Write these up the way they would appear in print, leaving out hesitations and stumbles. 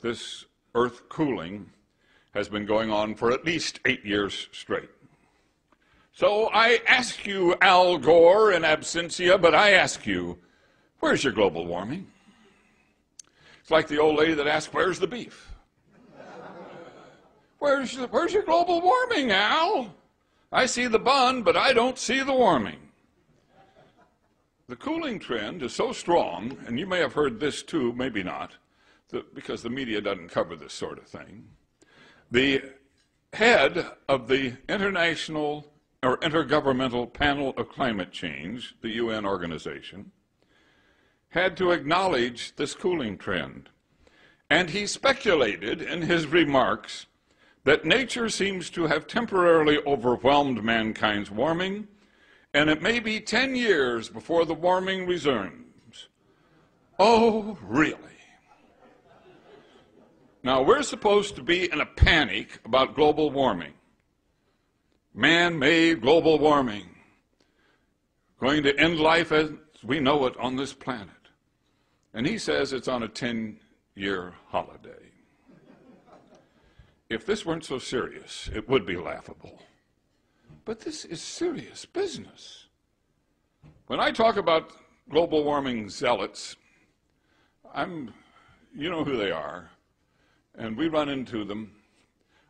This Earth cooling has been going on for at least 8 years straight. So I ask you, Al Gore in absentia, but I ask you, where's your global warming? It's like the old lady that asked, where's the beef? Where's your global warming, Al? I see the bun, but I don't see the warming. The cooling trend is so strong, and you may have heard this too, maybe not, because the media doesn't cover this sort of thing. The head of the International or Intergovernmental Panel of Climate Change, the UN organization, had to acknowledge this cooling trend. And he speculated in his remarks that nature seems to have temporarily overwhelmed mankind's warming, and it may be 10 years before the warming resumes. Oh, really? Now, we're supposed to be in a panic about global warming. Man-made global warming. Going to end life as we know it on this planet. And he says it's on a 10-year holiday. If this weren't so serious, it would be laughable. But this is serious business. When I talk about global warming zealots, you know who they are, and we run into them.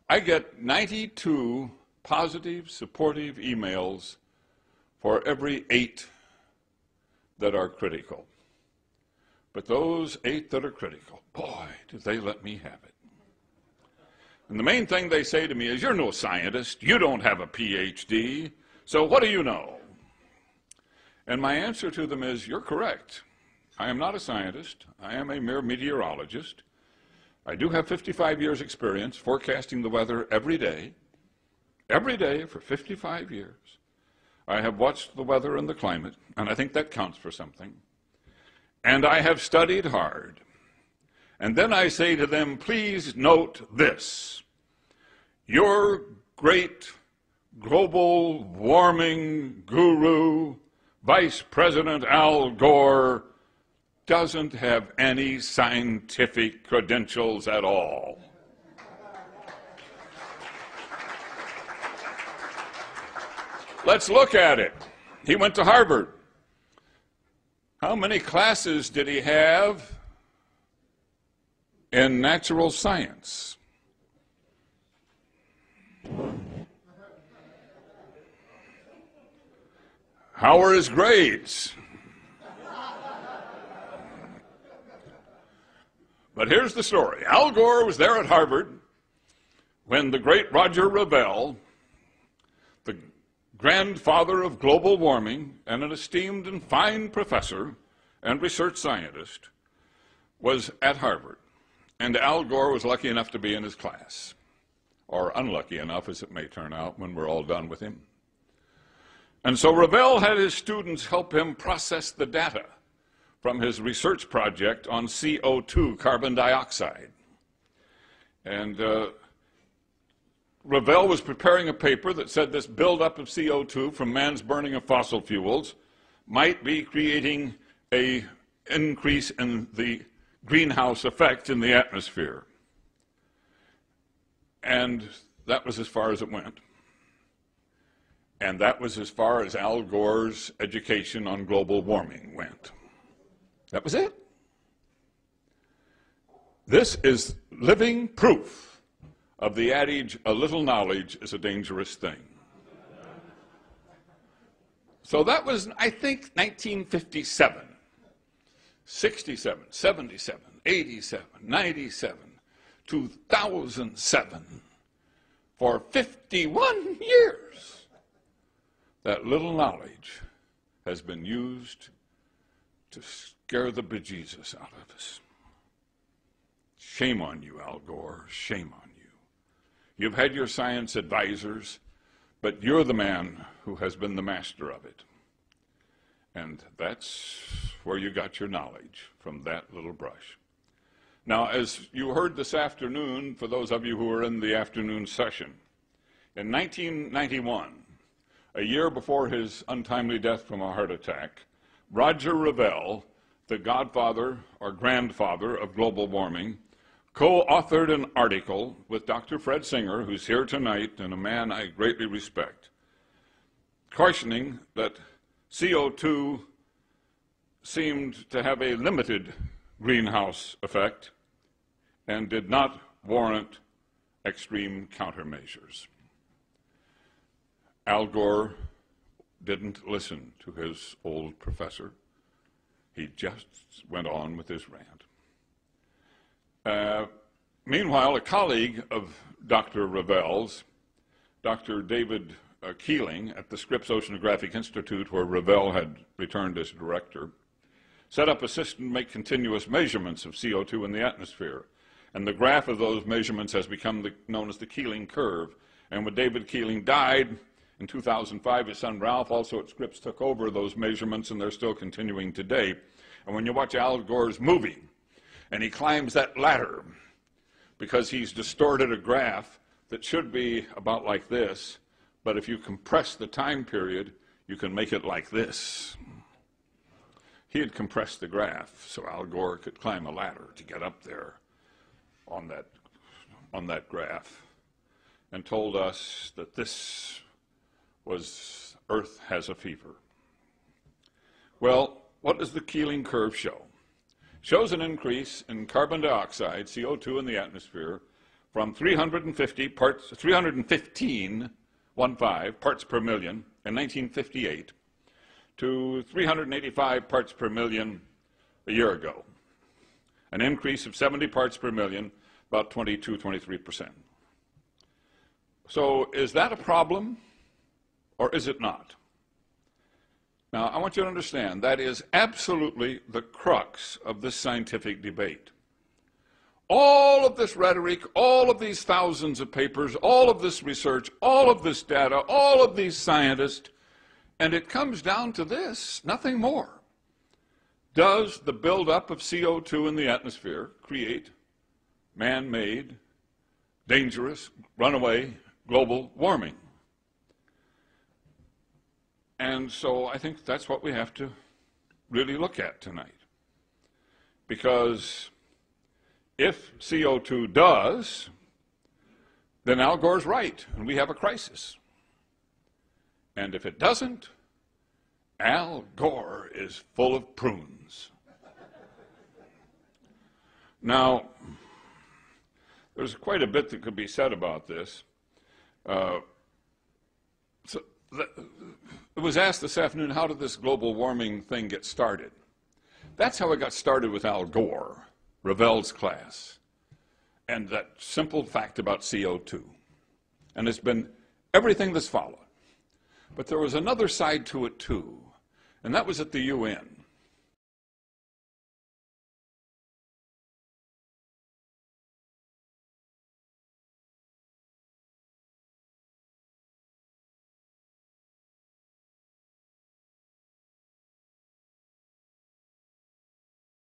I get 92 positive, supportive emails for every 8 that are critical. But those 8 that are critical, boy, do they let me have it. And the main thing they say to me is, you're no scientist, you don't have a PhD, so what do you know? And my answer to them is, you're correct. I am not a scientist. I am a mere meteorologist. I do have 55 years experience forecasting the weather every day for 55 years. I have watched the weather and the climate, and I think that counts for something. And I have studied hard. And then I say to them, please note this. Your great global warming guru, Vice President Al Gore, doesn't have any scientific credentials at all. Let's look at it. He went to Harvard. How many classes did he have in natural science? How are his grades? But here's the story. Al Gore was there at Harvard when the great Roger Revelle, the grandfather of global warming and an esteemed and fine professor and research scientist, was at Harvard. And Al Gore was lucky enough to be in his class, or unlucky enough, as it may turn out when we're all done with him. And so Revelle had his students help him process the data from his research project on CO2, carbon dioxide. And Revelle was preparing a paper that said this buildup of CO2 from man's burning of fossil fuels might be creating an increase in the greenhouse effect in the atmosphere. And that was as far as it went. And that was as far as Al Gore's education on global warming went. That was it. This is living proof of the adage, a little knowledge is a dangerous thing. So that was, I think, 1957, 67, 77, 87, 97, 2007. For 51 years, that little knowledge has been used to scare the bejesus out of us. Shame on you, Al Gore, shame on you. You've had your science advisors, but you're the man who has been the master of it. And that's where you got your knowledge, from that little brush. Now, as you heard this afternoon, for those of you who were in the afternoon session, in 1991, a year before his untimely death from a heart attack, Roger Revelle, the godfather or grandfather of global warming, co-authored an article with Dr. Fred Singer, who's here tonight and a man I greatly respect, cautioning that CO2 seemed to have a limited greenhouse effect and did not warrant extreme countermeasures. Al Gore didn't listen to his old professor. He just went on with his rant. Meanwhile, a colleague of Dr. Revel's, Dr. David Keeling at the Scripps Oceanographic Institute, where Revel had returned as director, set up a system to make continuous measurements of CO2 in the atmosphere. And the graph of those measurements has become known as the Keeling curve. And when David Keeling died in 2005, his son Ralph, also at Scripps, took over those measurements, and they're still continuing today. And when you watch Al Gore's movie, and he climbs that ladder because he's distorted a graph that should be about like this, but if you compress the time period, you can make it like this. He had compressed the graph so Al Gore could climb a ladder to get up there on that graph, and told us that this was Earth has a fever. Well, what does the Keeling curve show? Shows an increase in carbon dioxide, CO2 in the atmosphere, from 315 parts per million in 1958 to 385 parts per million a year ago. An increase of 70 parts per million, about 23%. So is that a problem, or is it not? Now, I want you to understand that is absolutely the crux of this scientific debate. All of this rhetoric, all of these thousands of papers, all of this research, all of this data, all of these scientists, and it comes down to this, nothing more. Does the buildup of CO2 in the atmosphere create man-made, dangerous, runaway global warming? And so I think that's what we have to really look at tonight. Because if CO2 does, then Al Gore's right, and we have a crisis. And if it doesn't, Al Gore is full of prunes. Now, there's quite a bit that could be said about this. It was asked this afternoon, how did this global warming thing get started? That's how it got started with Al Gore, Revel's class, and that simple fact about CO2. And it's been everything that's followed. But there was another side to it too, and that was at the UN.